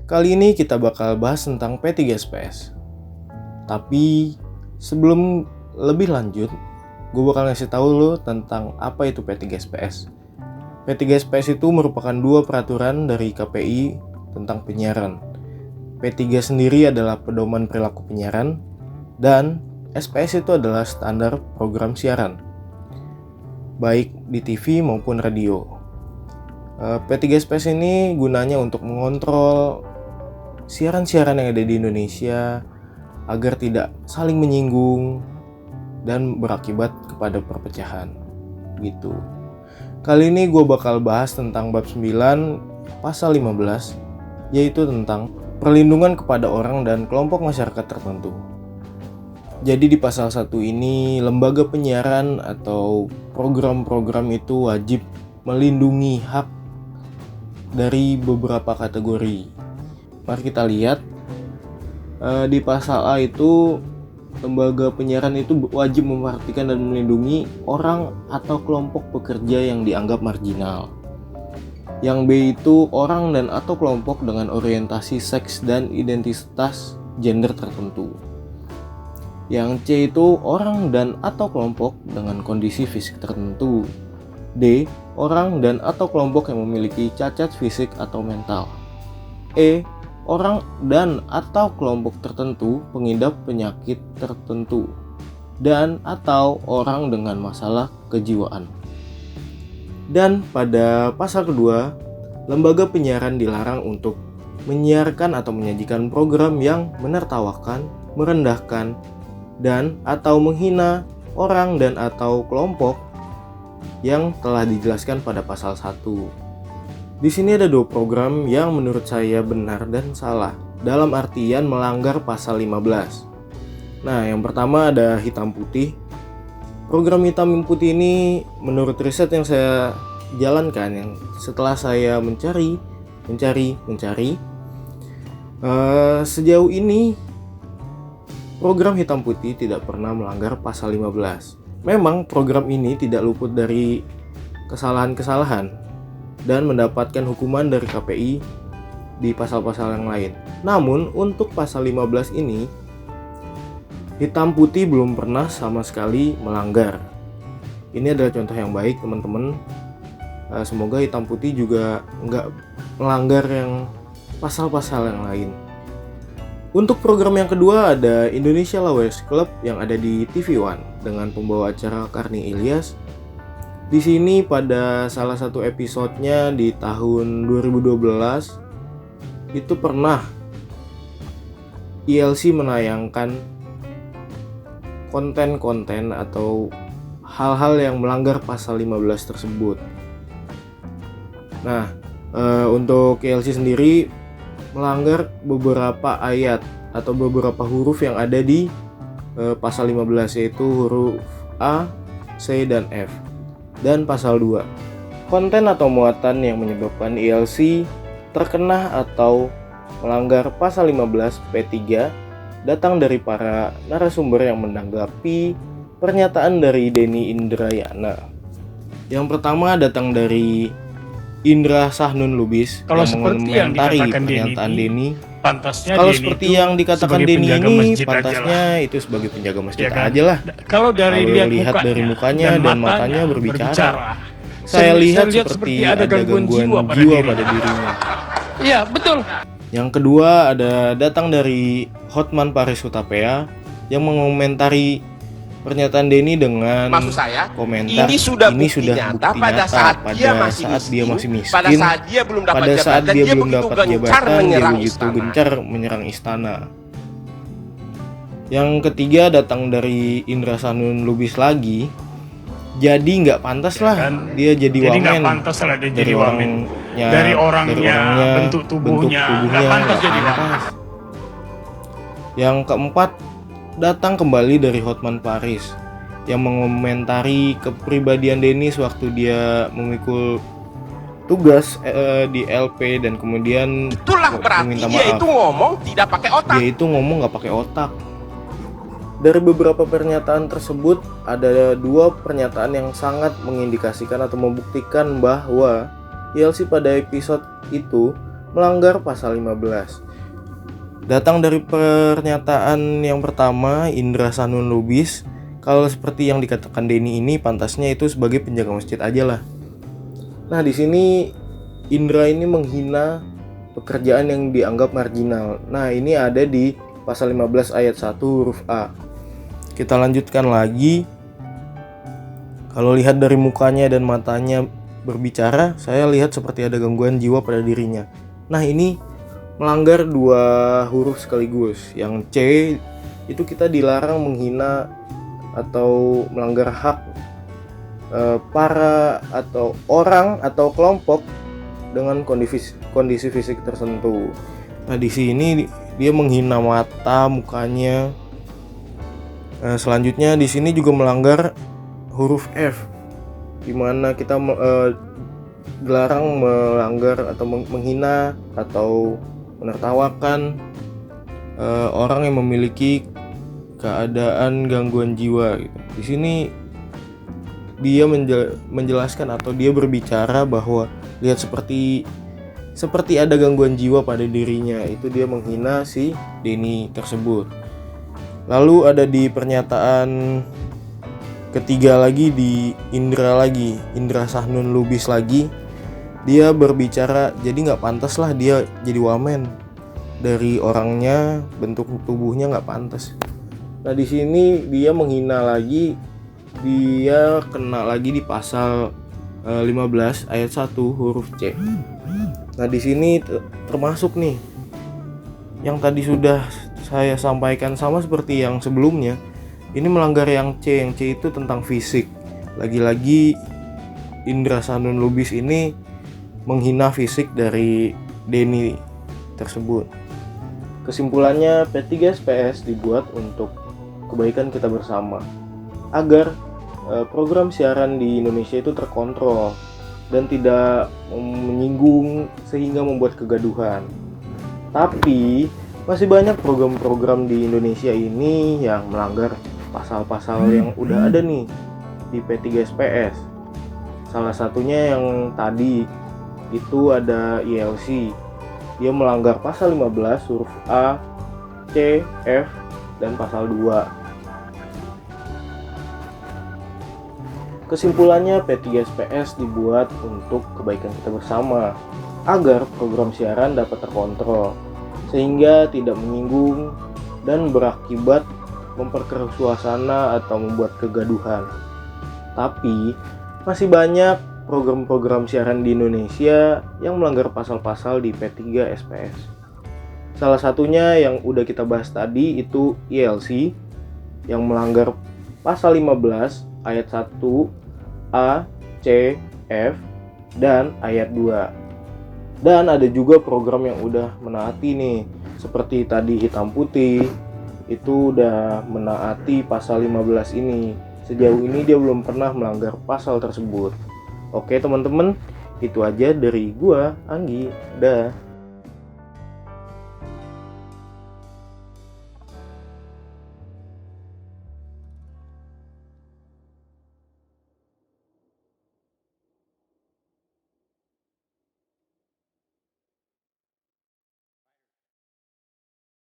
Kali ini kita bakal bahas tentang P3SPS. Tapi sebelum lebih lanjut, gue bakal ngasih tahu lo tentang apa itu P3SPS. P3SPS itu merupakan dua peraturan dari KPI tentang penyiaran. P3 sendiri adalah pedoman perilaku penyiaran, dan SPS itu adalah standar program siaran, baik di TV maupun radio. P3SPS ini gunanya untuk mengontrol siaran-siaran yang ada di Indonesia agar tidak saling menyinggung dan berakibat kepada perpecahan gitu. Kali ini gue bakal bahas tentang bab 9 pasal 15, yaitu tentang perlindungan kepada orang dan kelompok masyarakat tertentu. Jadi di pasal 1 ini, lembaga penyiaran atau program-program itu wajib melindungi hak dari beberapa kategori. Mari kita lihat, di pasal A itu lembaga penyiaran itu wajib memperhatikan dan melindungi orang atau kelompok pekerja yang dianggap marginal. Yang B itu orang dan atau kelompok dengan orientasi seks dan identitas gender tertentu. Yang C itu orang dan atau kelompok dengan kondisi fisik tertentu. D, orang dan atau kelompok yang memiliki cacat fisik atau mental. E, orang dan atau kelompok tertentu pengidap penyakit tertentu, dan atau orang dengan masalah kejiwaan. Dan pada pasal kedua, lembaga penyiaran dilarang untuk menyiarkan atau menyajikan program yang menertawakan, merendahkan, dan atau menghina orang dan atau kelompok yang telah dijelaskan pada pasal 1. Di sini ada dua program yang menurut saya benar dan salah dalam artian melanggar pasal 15. Nah, yang pertama ada hitam putih. Program hitam putih ini menurut riset yang saya jalankan, yang setelah saya mencari, sejauh ini program hitam putih tidak pernah melanggar pasal 15. Memang program ini tidak luput dari kesalahan-kesalahan dan mendapatkan hukuman dari KPI di pasal-pasal yang lain. Namun untuk pasal 15 ini, hitam putih belum pernah sama sekali melanggar. Ini adalah contoh yang baik, teman-teman. Semoga hitam putih juga nggak melanggar yang pasal-pasal yang lain. Untuk program yang kedua ada Indonesia Lawers Club yang ada di TV One dengan pembawa acara Karni Ilyas. Di sini pada salah satu episodenya di tahun 2012 itu pernah ILC menayangkan konten-konten atau hal-hal yang melanggar pasal 15 tersebut. Nah, untuk ILC sendiri melanggar beberapa ayat atau beberapa huruf yang ada di pasal 15, yaitu huruf A, C, dan F. Dan pasal 2, konten atau muatan yang menyebabkan ILC terkena atau melanggar pasal 15 P3 datang dari para narasumber yang menanggapi pernyataan dari Denny Indrayana. Yang pertama datang dari Indra Sahnun Lubis yang mengomentari pernyataan Denny. Kalau seperti yang dikatakan Denny ini, pantasnya itu sebagai penjaga masjid aja lah. Kalau lihat dari mukanya dan matanya berbicara, saya lihat seperti ada gangguan jiwa pada dirinya. Iya, betul. Yang kedua ada datang dari Hotman Paris Hutapea yang mengomentari pernyataan Denny dengan komentar, ini sudah bukti nyata pada saat dia masih miskin, pada saat dia belum dapat jabatan, dia begitu gencar menyerang istana. Yang ketiga datang dari Indra Sahnun Lubis lagi. Jadi nggak pantas lah dia jadi wamen dari orangnya, bentuk tubuhnya nggak pantas jadi wamen. Yang keempat datang kembali dari Hotman Paris yang mengomentari kepribadian Denny waktu dia memikul tugas di LP dan kemudian meminta maaf. Dia itu ngomong tidak pakai otak. Dia itu ngomong nggak pakai otak. Dari beberapa pernyataan tersebut ada dua pernyataan yang sangat mengindikasikan atau membuktikan bahwa ILC pada episode itu melanggar pasal 15. Datang dari pernyataan yang pertama, Indra Sanun Lubis, kalau seperti yang dikatakan Denny ini pantasnya itu sebagai penjaga masjid aja lah. Nah, di sini Indra ini menghina pekerjaan yang dianggap marginal. Nah, ini ada di pasal 15 ayat 1 huruf A. Kita lanjutkan lagi. Kalau lihat dari mukanya dan matanya berbicara, saya lihat seperti ada gangguan jiwa pada dirinya. Nah, ini melanggar 2 huruf sekaligus. Yang C itu kita dilarang menghina atau melanggar hak para atau orang atau kelompok dengan kondisi fisik tertentu. Nah, di sini dia menghina mata, mukanya. Selanjutnya di sini juga melanggar huruf F, di mana kita dilarang melanggar atau menghina atau menertawakan orang yang memiliki keadaan gangguan jiwa gitu. Di sini dia menjelaskan atau dia berbicara bahwa lihat seperti ada gangguan jiwa pada dirinya. Itu dia menghina si Denny tersebut. Lalu ada di pernyataan ketiga lagi, di Indra Sanun Lubis lagi. Dia berbicara, jadi nggak pantas lah dia jadi wamen. Dari orangnya, bentuk tubuhnya nggak pantas. Nah, di sini dia menghina lagi, dia kena lagi di pasal 15 ayat 1 huruf C. Nah, di sini termasuk nih yang tadi sudah saya sampaikan sama seperti yang sebelumnya. Ini melanggar yang C itu tentang fisik. Lagi-lagi Indra Sanun Lubis ini menghina fisik dari Denny tersebut. Kesimpulannya, P3SPS dibuat untuk kebaikan kita bersama, agar program siaran di Indonesia itu terkontrol dan tidak menyinggung sehingga membuat kegaduhan. Tapi masih banyak program-program di Indonesia ini yang melanggar pasal-pasal yang udah ada nih di P3SPS. Salah satunya yang tadi itu ada ILC. Dia melanggar pasal 15 huruf A, C, F, dan pasal 2. Kesimpulannya, P3SPS dibuat untuk kebaikan kita bersama, agar program siaran dapat terkontrol sehingga tidak menyinggung dan berakibat memperkeruh suasana atau membuat kegaduhan. Tapi masih banyak program-program siaran di Indonesia yang melanggar pasal-pasal di P3SPS. Salah satunya yang udah kita bahas tadi itu ILC yang melanggar pasal 15 ayat 1 A, C, F, dan ayat 2. Dan ada juga program yang udah menaati nih, seperti tadi Hitam Putih, itu udah menaati pasal 15 ini. Sejauh ini dia belum pernah melanggar pasal tersebut. Oke teman-teman, itu aja dari gua, Anggi. Dah.